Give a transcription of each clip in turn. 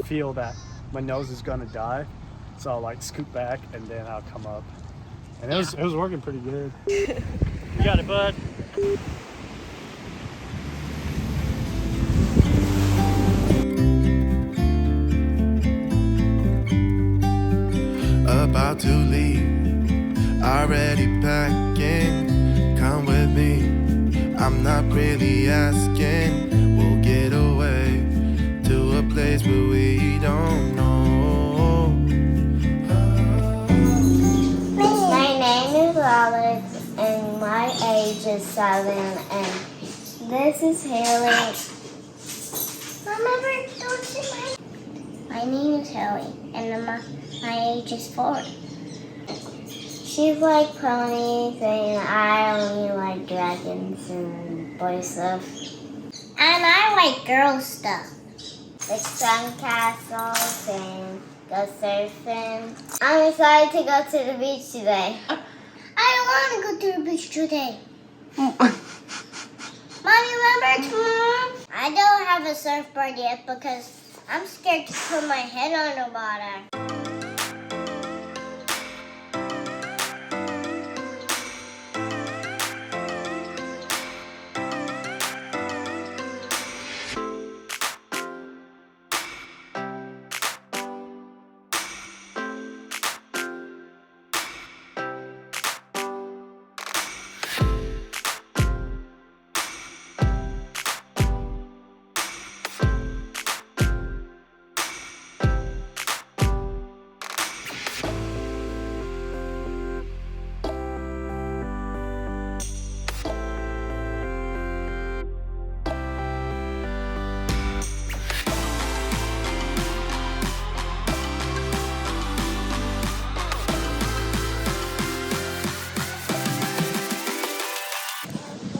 feel that my nose is gonna die, so I'll like scoot back and then I'll come up. And it was working pretty good. You got it, bud. About to leave, already packing. Come with me, I'm not really asking. We'll get away to a place where we don't know. My name is Alex and my age is 7, and this is Hailey. Remember, don't say my name is Hailey and my age is 4. She's like ponies and I only like dragons and boy stuff. And I like girl stuff. Like sun castles and go surfing. I'm excited to go to the beach today. I don't want to go to the beach today. Mommy, remember tomorrow? I don't have a surfboard yet because I'm scared to put my head on the water.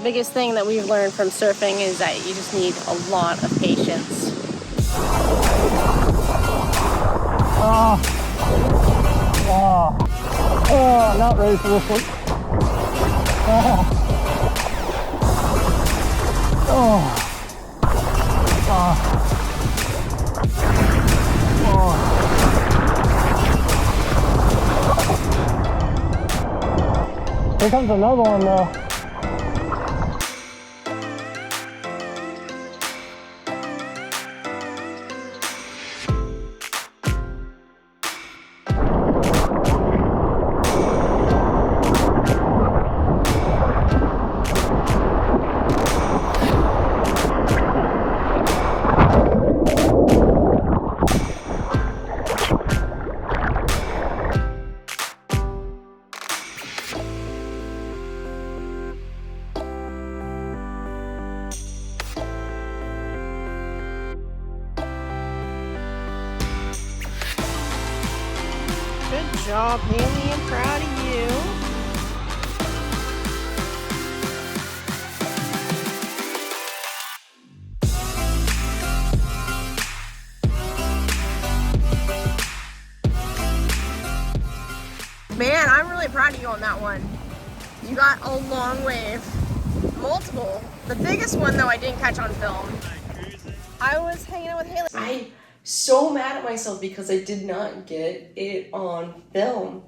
Biggest thing that we've learned from surfing is that you just need a lot of patience. Oh, not ready for this one. Here comes another one though. Good job, Hailey. I'm proud of you. Man, I'm really proud of you on that one. You got a long wave. Multiple. The biggest one, though, I didn't catch on film. I was hanging out with Hailey. I'm so mad at myself because I did not get it on film.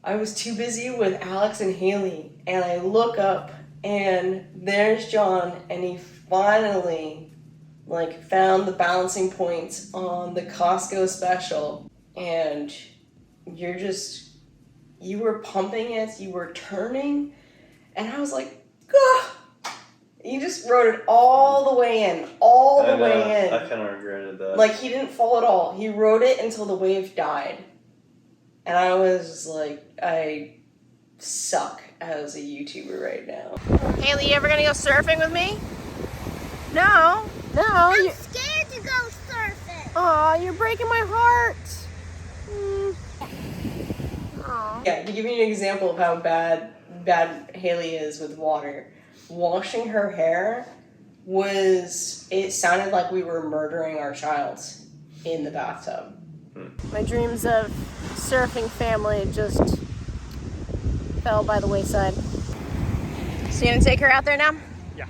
I was too busy with Alex and Hailey, and I look up and there's John, and he finally found the balancing points on the Costco special, and you were pumping it, you were turning, and I was like, ah! You just rode it all the way in, I kind of regretted that. Like, he didn't fall at all. He rode it until the wave died. And I was like, I suck as a YouTuber right now. Hailey, you ever gonna go surfing with me? No. I'm scared to go surfing. Aw, you're breaking my heart. Yeah, to give you an example of how bad Hailey is with water, washing her hair it sounded like we were murdering our child in the bathtub. My dreams of surfing family just fell by the wayside. So you gonna take her out there now? Yeah.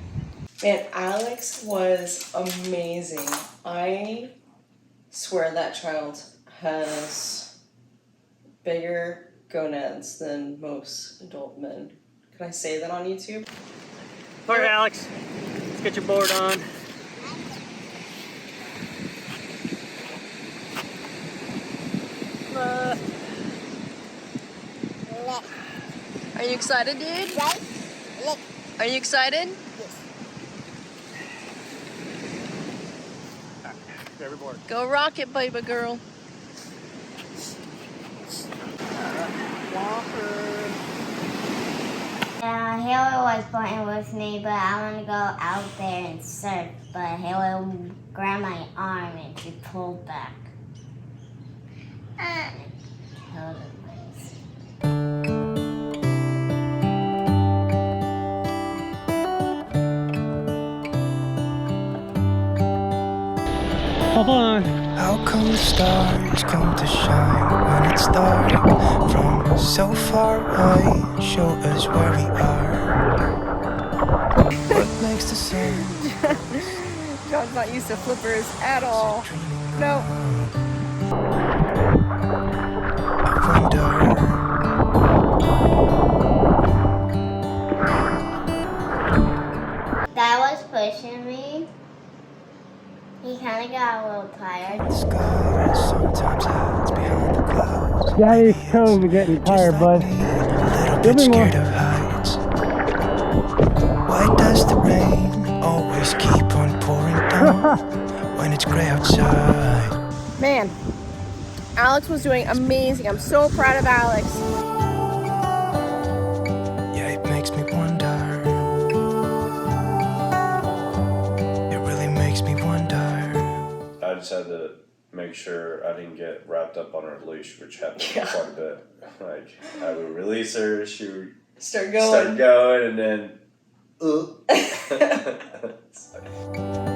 Man, Alex was amazing. I swear that child has bigger gonads than most adult men. Can I say that on YouTube? All right, Alex, let's get your board on. Are you excited, dude? Are you excited? Grab your board. Go rocket, baby girl. Hailey was playing with me, but I want to go out there and surf. But Hailey grabbed my arm and she pulled back. Killed it. Hold on. How come the stars come to shine when it's dark? From so far away, show us where we are. What makes the sun John's not used to flippers at all. No. I wonder? That was pushing me. He kind of got a little tired. The sky sometimes hides behind the clouds. Yeah, he's totally getting tired, bud. A little bit scared of heights. Why does the rain always keep on pouring down when it's gray outside? Man, Alex was doing amazing. I'm so proud of Alex. Yeah, it makes me wonder. It really makes me wonder. I just had to make sure I didn't get wrapped up on her leash, which happened quite a bit. Like, I would release her, she would Start going. and then,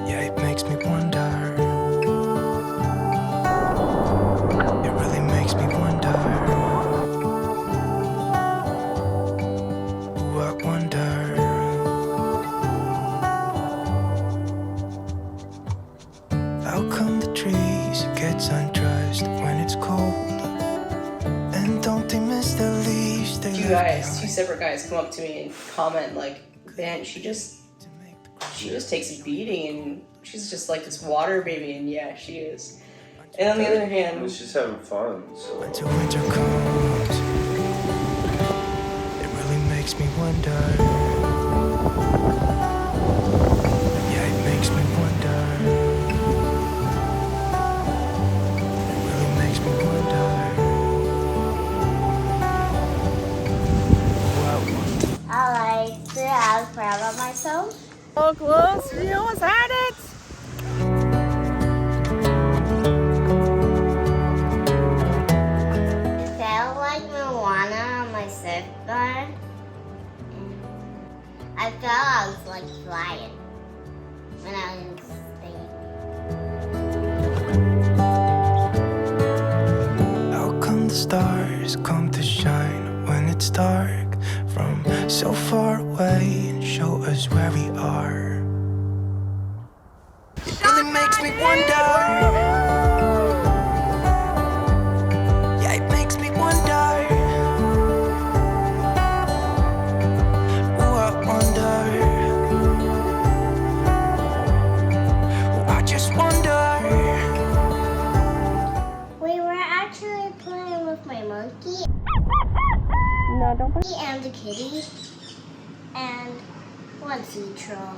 Yeah, it makes me wonder. It really makes me wonder. Ooh, I wonder. How come the trees gets undressed when it's cold? And don't they miss the leaves they Two left guys, two behind? separate guys come up to me and comment like, man, she just takes a beating and she's just like this water baby, and yeah, she is. And on the other hand, she's having fun, so. Until winter comes, it really makes me wonder. Yeah, it makes me wonder. It really makes me wonder. I was proud of myself. so close, we almost had it. It felt like Moana on my surfboard. I felt I was like flying when I was staying. How come the stars come to shine when it's dark? From so far away and show us where we are. It really makes me wonder. Yeah, it makes me wonder. Ooh, I wonder. Ooh, I just wonder. We were actually playing with my monkey. No, don't put And the kitty. And one sea troll.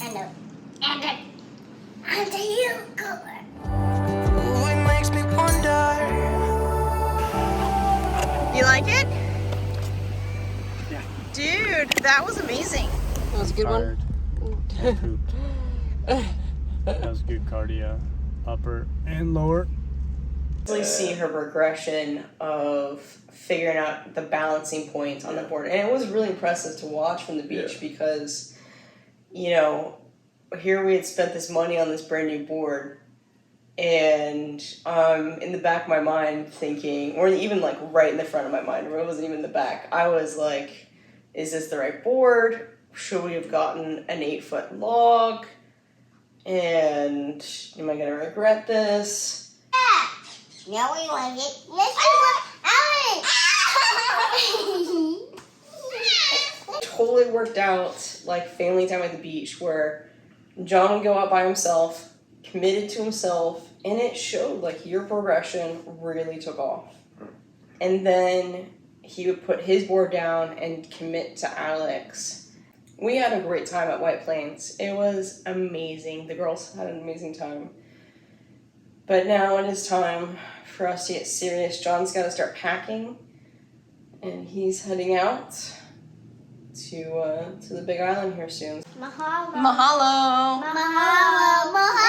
And a cucumber. Ooh, it makes me wonder. You like it? Yeah. Dude, that was amazing. That was a good Tired. And pooped. That was good cardio. Upper and lower. Really see her progression of figuring out the balancing point on the board, and it was really impressive to watch from the beach because, you know, here we had spent this money on this brand new board, and in the back of my mind thinking, or even like right in the front of my mind, where it wasn't even in the back, I was like, is this the right board? Should we have gotten an 8-foot log? And am I gonna regret this? No, we want it. Yes, we want it. Totally worked out like family time at the beach where John would go out by himself, committed to himself, and it showed like your progression really took off. And then he would put his board down and commit to Alex. We had a great time at White Plains. It was amazing. The girls had an amazing time. But now it is time for us to get serious. John's got to start packing, and he's heading out to the Big Island here soon. Mahalo. Mahalo. Mahalo. Mahalo.